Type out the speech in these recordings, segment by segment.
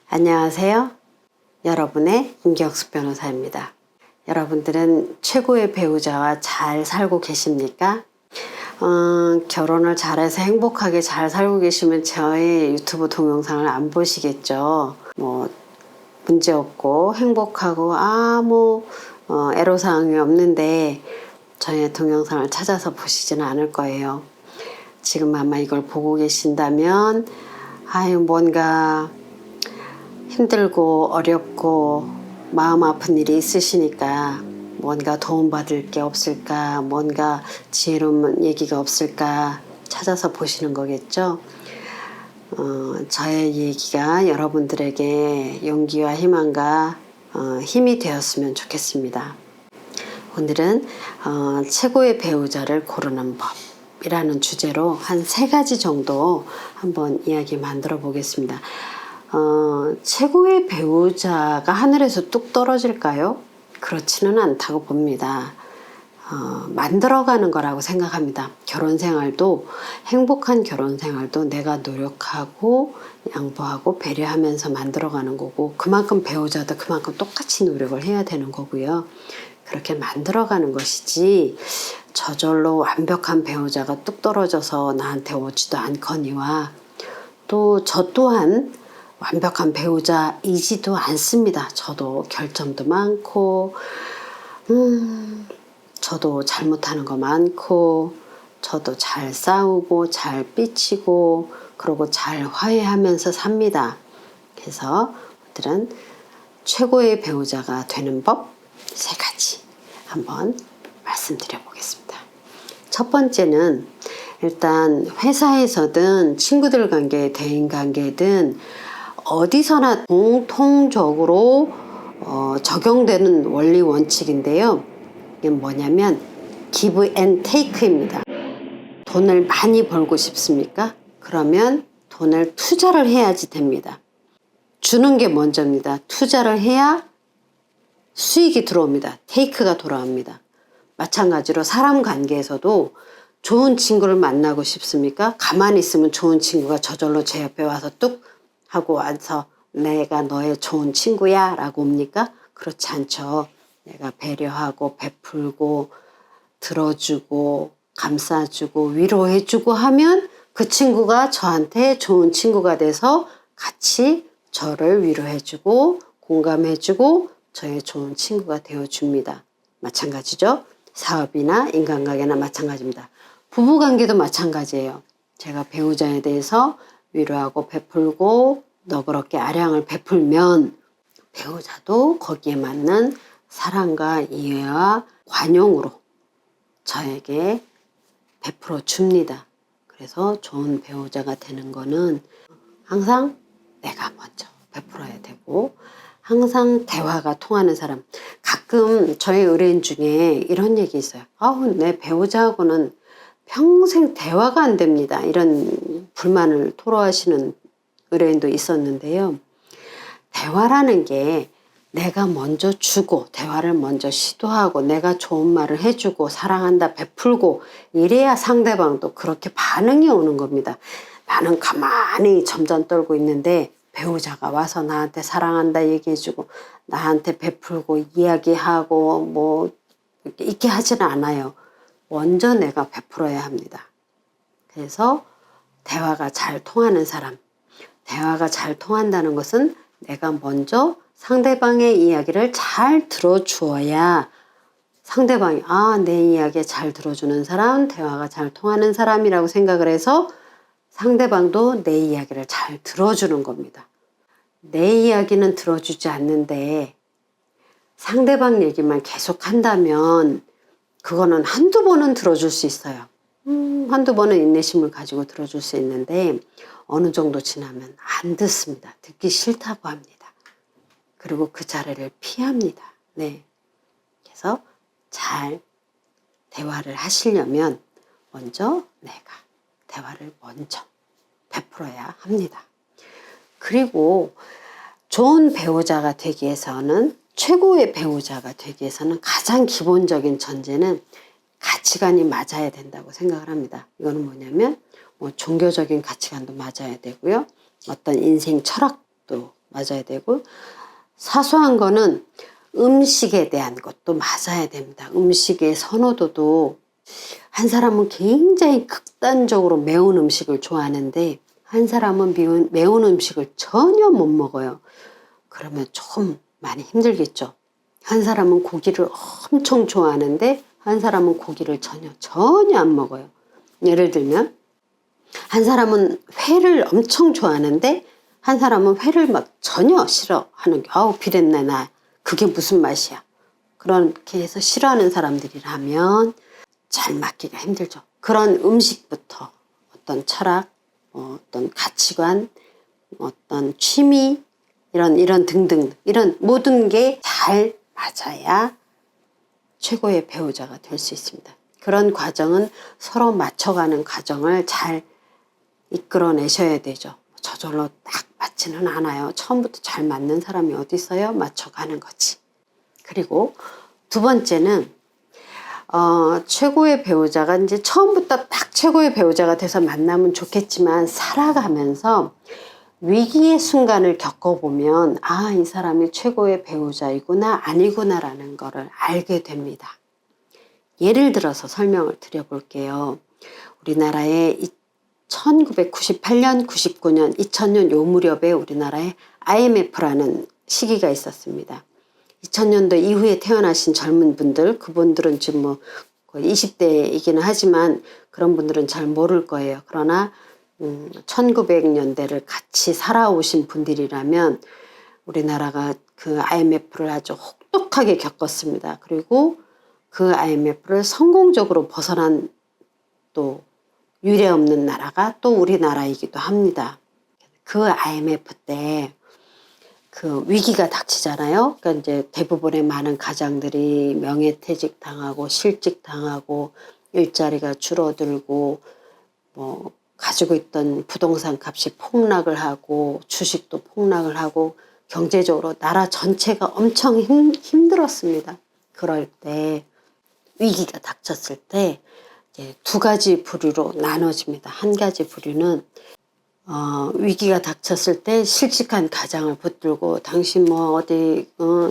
안녕하세요. 여러분의 임경숙 변호사입니다. 여러분들은 최고의 배우자와 잘 살고 계십니까? 결혼을 잘해서 행복하게 잘 살고 계시면 저의 유튜브 동영상을 안 보시겠죠. 문제 없고 행복하고 아무 애로사항이 없는데 저의 동영상을 찾아서 보시지는 않을 거예요. 지금 아마 이걸 보고 계신다면 뭔가 힘들고 어렵고 마음 아픈 일이 있으시니까 뭔가 도움받을 게 없을까, 뭔가 지혜로운 얘기가 없을까 찾아서 보시는 거겠죠. 저의 얘기가 여러분들에게 용기와 희망과 힘이 되었으면 좋겠습니다. 오늘은 최고의 배우자를 고르는 법이라는 주제로 한 3가지 정도 한번 이야기 만들어 보겠습니다. 최고의 배우자가 하늘에서 뚝 떨어질까요? 그렇지는 않다고 봅니다. 만들어가는 거라고 생각합니다. 결혼생활도, 행복한 결혼생활도 내가 노력하고 양보하고 배려하면서 만들어가는 거고, 그만큼 배우자도 그만큼 똑같이 노력을 해야 되는 거고요. 그렇게 만들어가는 것이지 저절로 완벽한 배우자가 뚝 떨어져서 나한테 오지도 않거니와 또 저 또한 완벽한 배우자이지도 않습니다. 저도 결점도 많고 저도 잘못하는 거 많고 저도 잘 싸우고 잘 삐치고 그러고 잘 화해하면서 삽니다. 그래서 오늘은 최고의 배우자가 되는 법 3가지 한번 말씀드려 보겠습니다. 첫 번째는 일단 회사에서든 친구들 관계, 대인 관계든 어디서나 공통적으로 적용되는 원리 원칙인데요. 이게 뭐냐면 give and take입니다. 돈을 많이 벌고 싶습니까? 그러면 돈을 투자를 해야지 됩니다. 주는 게 먼저입니다. 투자를 해야 수익이 들어옵니다. 테이크가 돌아옵니다. 마찬가지로 사람 관계에서도 좋은 친구를 만나고 싶습니까? 가만히 있으면 좋은 친구가 저절로 제 옆에 와서 뚝 하고 와서 내가 너의 좋은 친구야 라고 옵니까? 그렇지 않죠. 내가 배려하고 베풀고 들어주고 감싸주고 위로해주고 하면 그 친구가 저한테 좋은 친구가 돼서 같이 저를 위로해주고 공감해주고 저의 좋은 친구가 되어줍니다. 마찬가지죠. 사업이나 인간관계나 마찬가지입니다. 부부관계도 마찬가지예요. 제가 배우자에 대해서 위로하고 베풀고 너그럽게 아량을 베풀면 배우자도 거기에 맞는 사랑과 이해와 관용으로 저에게 베풀어 줍니다. 그래서 좋은 배우자가 되는 거는 항상 내가 먼저 베풀어야 되고 항상 대화가 통하는 사람. 가끔 저희 의뢰인 중에 이런 얘기 있어요. 내 배우자하고는 평생 대화가 안 됩니다. 이런 불만을 토로하시는 의뢰인도 있었는데요. 대화라는 게 내가 먼저 주고 대화를 먼저 시도하고 내가 좋은 말을 해주고 사랑한다 베풀고 이래야 상대방도 그렇게 반응이 오는 겁니다. 나는 가만히 점점 떨고 있는데 배우자가 와서 나한테 사랑한다 얘기해주고 나한테 베풀고 이야기하고 이렇게 하지는 않아요. 먼저 내가 베풀어야 합니다. 그래서 대화가 잘 통하는 사람, 대화가 잘 통한다는 것은 내가 먼저 상대방의 이야기를 잘 들어주어야 상대방이 내 이야기 잘 들어주는 사람, 대화가 잘 통하는 사람이라고 생각을 해서 상대방도 내 이야기를 잘 들어주는 겁니다. 내 이야기는 들어주지 않는데 상대방 얘기만 계속 한다면 그거는 한두 번은 들어줄 수 있어요. 한두 번은 인내심을 가지고 들어줄 수 있는데 어느 정도 지나면 안 듣습니다. 듣기 싫다고 합니다. 그리고 그 자리를 피합니다. 네. 그래서 잘 대화를 하시려면 먼저 내가 대화를 먼저 베풀어야 합니다. 그리고 좋은 배우자가 되기 위해서는 최고의 배우자가 되기 위해서는 가장 기본적인 전제는 가치관이 맞아야 된다고 생각을 합니다. 이거는 뭐냐면 종교적인 가치관도 맞아야 되고요. 어떤 인생 철학도 맞아야 되고, 사소한 거는 음식에 대한 것도 맞아야 됩니다. 음식의 선호도도 한 사람은 굉장히 극단적으로 매운 음식을 좋아하는데 한 사람은 매운 음식을 전혀 못 먹어요. 그러면 조금 많이 힘들겠죠. 한 사람은 고기를 엄청 좋아하는데 한 사람은 고기를 전혀 안 먹어요. 예를 들면 한 사람은 회를 엄청 좋아하는데 한 사람은 회를 막 전혀 싫어하는 게 아우 비린내 나. 그게 무슨 맛이야. 그렇게 해서 싫어하는 사람들이라면 잘 맞기가 힘들죠. 그런 음식부터 어떤 철학, 어떤 가치관, 어떤 취미 이런 등등 이런 모든 게 잘 맞아야 최고의 배우자가 될 수 있습니다. 그런 과정은 서로 맞춰가는 과정을 잘 이끌어내셔야 되죠. 저절로 딱 맞지는 않아요. 처음부터 잘 맞는 사람이 어디 있어요? 맞춰가는 거지. 그리고 두 번째는 최고의 배우자가 이제 처음부터 딱 최고의 배우자가 돼서 만나면 좋겠지만 살아가면서 위기의 순간을 겪어보면 아, 이 사람이 최고의 배우자이구나 아니구나라는 거를 알게 됩니다. 예를 들어서 설명을 드려볼게요. 우리나라에 1998년, 99년, 2000년 요 무렵에 우리나라에 IMF라는 시기가 있었습니다. 2000년도 이후에 태어나신 젊은 분들, 그분들은 지금 뭐 20대이기는 하지만 그런 분들은 잘 모를 거예요. 그러나 1900년대를 같이 살아오신 분들이라면 우리나라가 그 IMF를 아주 혹독하게 겪었습니다. 그리고 그 IMF를 성공적으로 벗어난 또 유례 없는 나라가 또 우리나라이기도 합니다. 그 IMF 때 그 위기가 닥치잖아요. 그러니까 이제 대부분의 많은 가장들이 명예퇴직 당하고 실직 당하고 일자리가 줄어들고 뭐 가지고 있던 부동산 값이 폭락을 하고 주식도 폭락을 하고 경제적으로 나라 전체가 엄청 힘들었습니다. 그럴 때 위기가 닥쳤을 때 이제 두 가지 부류로 나눠집니다. 한 가지 부류는 위기가 닥쳤을 때 실직한 가장을 붙들고 당신 뭐 어디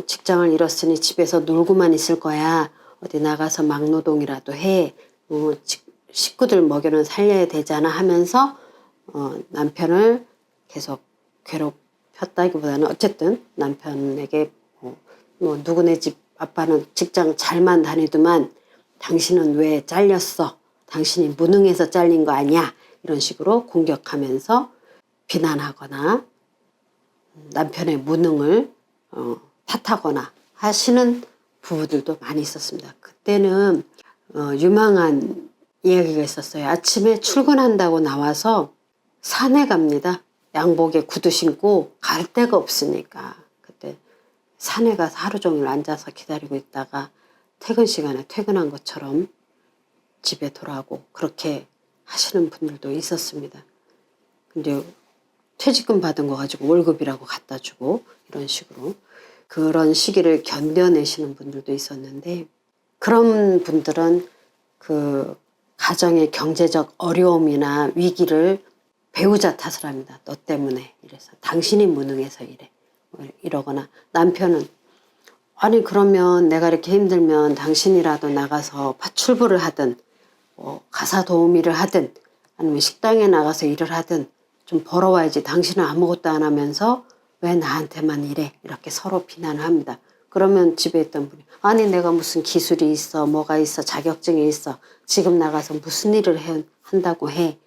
직장을 잃었으니 집에서 놀고만 있을 거야. 어디 나가서 막노동이라도 해. 식구들 먹여는 살려야 되잖아 하면서 남편을 계속 괴롭혔다기보다는 어쨌든 남편에게 뭐 누구네 집 아빠는 직장 잘만 다니더만 당신은 왜 잘렸어? 당신이 무능해서 잘린 거 아니야? 이런 식으로 공격하면서 비난하거나 남편의 무능을 탓하거나 하시는 부부들도 많이 있었습니다. 그때는 유망한 이야기가 있었어요. 아침에 출근한다고 나와서 산에 갑니다. 양복에 구두 신고 갈 데가 없으니까 그때 산에 가서 하루 종일 앉아서 기다리고 있다가 퇴근 시간에 퇴근한 것처럼 집에 돌아오고 그렇게 하시는 분들도 있었습니다. 근데 퇴직금 받은 거 가지고 월급이라고 갖다 주고 이런 식으로 그런 시기를 견뎌내시는 분들도 있었는데 그런 분들은 그 가정의 경제적 어려움이나 위기를 배우자 탓을 합니다. 너 때문에 이래서 당신이 무능해서 이래 이러거나 남편은 아니 그러면 내가 이렇게 힘들면 당신이라도 나가서 파출부를 하든 가사 도우미를 하든 아니면 식당에 나가서 일을 하든 좀 벌어와야지 당신은 아무것도 안 하면서 왜 나한테만 이래 이렇게 서로 비난을 합니다. 그러면 집에 있던 분이 아니 내가 무슨 기술이 있어 뭐가 있어 자격증이 있어 지금 나가서 무슨 일을 한다고 해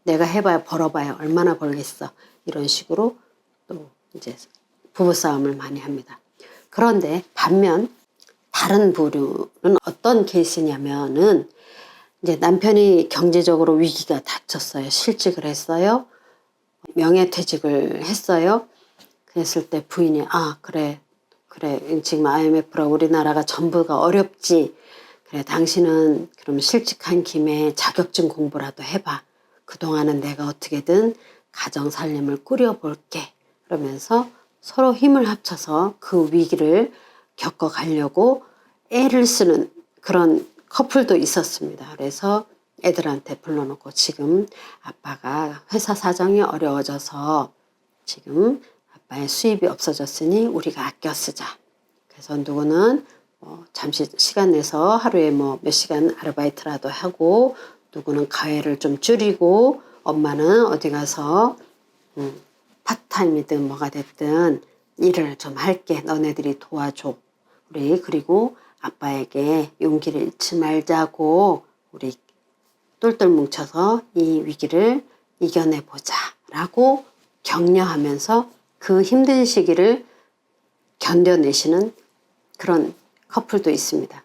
내가 해봐야 벌어봐야 얼마나 벌겠어 이런 식으로 또 이제 부부싸움을 많이 합니다. 그런데 반면 다른 부류는 어떤 케이스냐면은 이제 남편이 경제적으로 위기가 닥쳤어요. 실직을 했어요. 명예퇴직을 했어요. 그랬을 때 부인이 그래 지금 IMF라 우리나라가 전부가 어렵지. 그래 당신은 그럼 실직한 김에 자격증 공부라도 해봐. 그동안은 내가 어떻게든 가정 살림을 꾸려볼게. 그러면서 서로 힘을 합쳐서 그 위기를 겪어가려고 애를 쓰는 그런 커플도 있었습니다. 그래서 애들한테 불러놓고 지금 아빠가 회사 사정이 어려워져서 지금 아빠의 수입이 없어졌으니 우리가 아껴 쓰자. 그래서 누구는 잠시 시간 내서 하루에 몇 시간 아르바이트라도 하고, 누구는 과외를 좀 줄이고, 엄마는 어디 가서 파트타임이든 뭐가 됐든 일을 좀 할게. 너네들이 도와줘. 우리 그리고 아빠에게 용기를 잃지 말자고 우리 똘똘 뭉쳐서 이 위기를 이겨내보자 라고 격려하면서 그 힘든 시기를 견뎌내시는 그런 커플도 있습니다.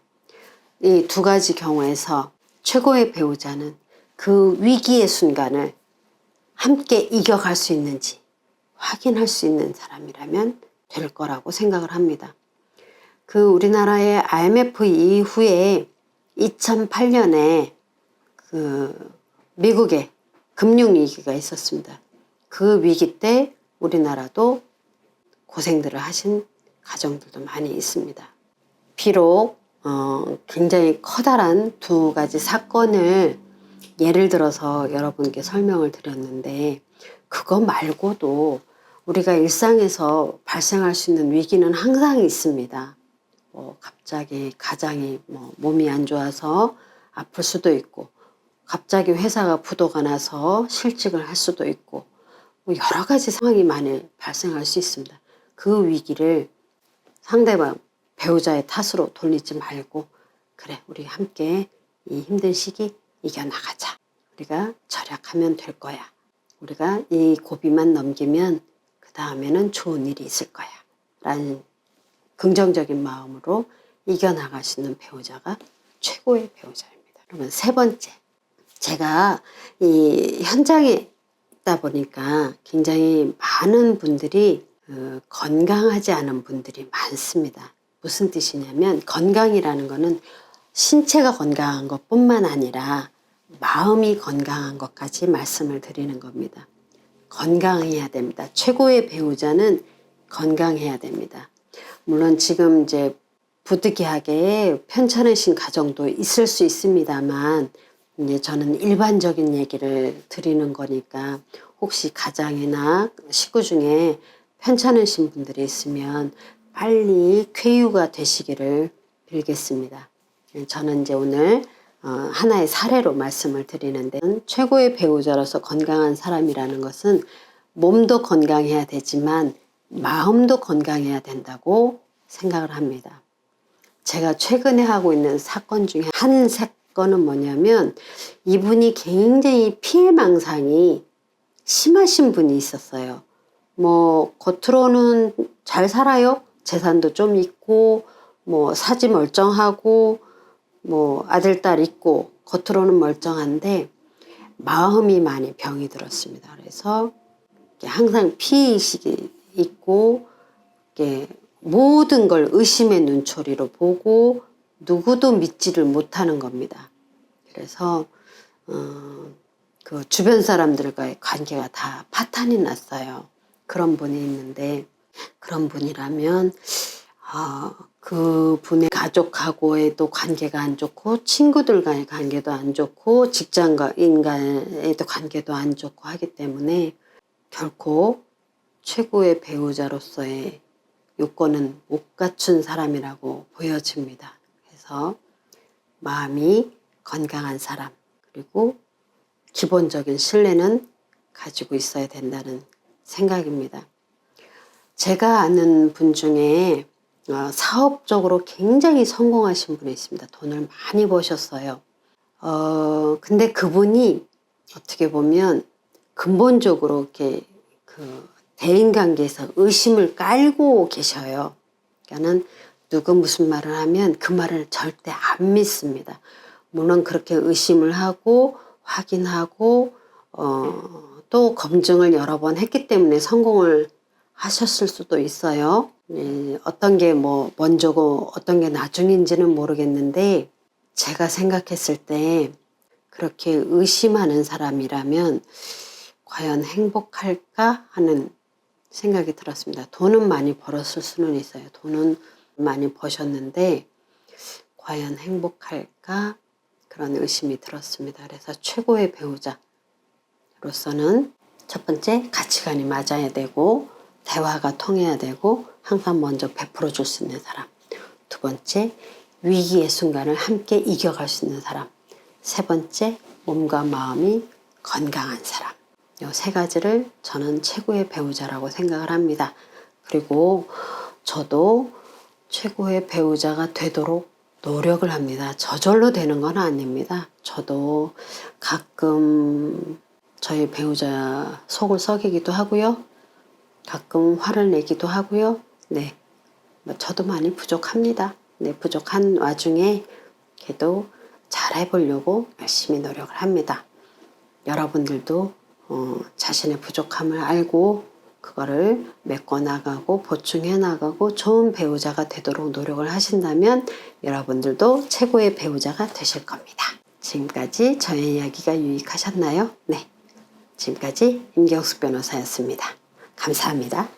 이 두 가지 경우에서 최고의 배우자는 그 위기의 순간을 함께 이겨갈 수 있는지 확인할 수 있는 사람이라면 될 거라고 생각을 합니다. 그 우리나라의 IMF 이후에 2008년에 그 미국의 금융위기가 있었습니다. 그 위기 때 우리나라도 고생들을 하신 가정들도 많이 있습니다. 비록 굉장히 커다란 두 가지 사건을 예를 들어서 여러분께 설명을 드렸는데, 그거 말고도 우리가 일상에서 발생할 수 있는 위기는 항상 있습니다. 갑자기 가장이 몸이 안 좋아서 아플 수도 있고, 갑자기 회사가 부도가 나서 실직을 할 수도 있고, 여러 가지 상황이 많이 발생할 수 있습니다. 그 위기를 상대방 배우자의 탓으로 돌리지 말고, 그래 우리 함께 이 힘든 시기 이겨나가자. 우리가 절약하면 될 거야. 우리가 이 고비만 넘기면 그 다음에는 좋은 일이 있을 거야. 라는 긍정적인 마음으로 이겨나갈 수 있는 배우자가 최고의 배우자입니다. 그러면 세 번째, 제가 이 현장에 있다 보니까 굉장히 많은 분들이 건강하지 않은 분들이 많습니다. 무슨 뜻이냐면, 건강이라는 거는 신체가 건강한 것뿐만 아니라 마음이 건강한 것까지 말씀을 드리는 겁니다. 건강해야 됩니다. 최고의 배우자는 건강해야 됩니다. 물론 지금 이제 부득이하게 편찮으신 가정도 있을 수 있습니다만, 이제 저는 일반적인 얘기를 드리는 거니까 혹시 가장이나 식구 중에 편찮으신 분들이 있으면 빨리 쾌유가 되시기를 빌겠습니다. 저는 이제 오늘 하나의 사례로 말씀을 드리는데, 최고의 배우자로서 건강한 사람이라는 것은 몸도 건강해야 되지만 마음도 건강해야 된다고 생각을 합니다. 제가 최근에 하고 있는 사건 중에 한 사건은 뭐냐면, 이분이 굉장히 피해망상이 심하신 분이 있었어요. 겉으로는 잘 살아요. 재산도 좀 있고, 사지 멀쩡하고, 아들, 딸 있고, 겉으로는 멀쩡한데, 마음이 많이 병이 들었습니다. 그래서 항상 피의식이 있고, 모든 걸 의심의 눈초리로 보고, 누구도 믿지를 못하는 겁니다. 그래서, 그 주변 사람들과의 관계가 다 파탄이 났어요. 그런 분이 있는데, 그런 분이라면 그 분의 가족하고에도 관계가 안 좋고, 친구들과의 관계도 안 좋고, 직장인과의도 관계도 안 좋고 하기 때문에 결코 최고의 배우자로서의 요건은 못 갖춘 사람이라고 보여집니다. 그래서 마음이 건강한 사람, 그리고 기본적인 신뢰는 가지고 있어야 된다는 생각입니다. 제가 아는 분 중에 사업적으로 굉장히 성공하신 분이 있습니다. 돈을 많이 버셨어요. 근데 그분이 어떻게 보면 근본적으로 이렇게 그 대인관계에서 의심을 깔고 계셔요. 그러니까는 누구 무슨 말을 하면 그 말을 절대 안 믿습니다. 물론 그렇게 의심을 하고 확인하고 또 검증을 여러 번 했기 때문에 성공을 하셨을 수도 있어요. 어떤 게 먼저고 어떤 게 나중인지는 모르겠는데, 제가 생각했을 때 그렇게 의심하는 사람이라면 과연 행복할까 하는 생각이 들었습니다. 돈은 많이 벌었을 수는 있어요. 돈은 많이 버셨는데 과연 행복할까? 그런 의심이 들었습니다. 그래서 최고의 배우자로서는 첫 번째, 가치관이 맞아야 되고, 대화가 통해야 되고 항상 먼저 베풀어 줄 수 있는 사람. 두 번째, 위기의 순간을 함께 이겨갈 수 있는 사람. 세 번째, 몸과 마음이 건강한 사람. 이 세 가지를 저는 최고의 배우자라고 생각을 합니다. 그리고 저도 최고의 배우자가 되도록 노력을 합니다. 저절로 되는 건 아닙니다. 저도 가끔 저희 배우자 속을 썩이기도 하고요. 가끔 화를 내기도 하고요. 네, 저도 많이 부족합니다. 네, 부족한 와중에 그래도 잘해보려고 열심히 노력을 합니다. 여러분들도 자신의 부족함을 알고 그거를 메꿔나가고 보충해 나가고 좋은 배우자가 되도록 노력을 하신다면 여러분들도 최고의 배우자가 되실 겁니다. 지금까지 저의 이야기가 유익하셨나요? 네, 지금까지 임경숙 변호사였습니다. 감사합니다.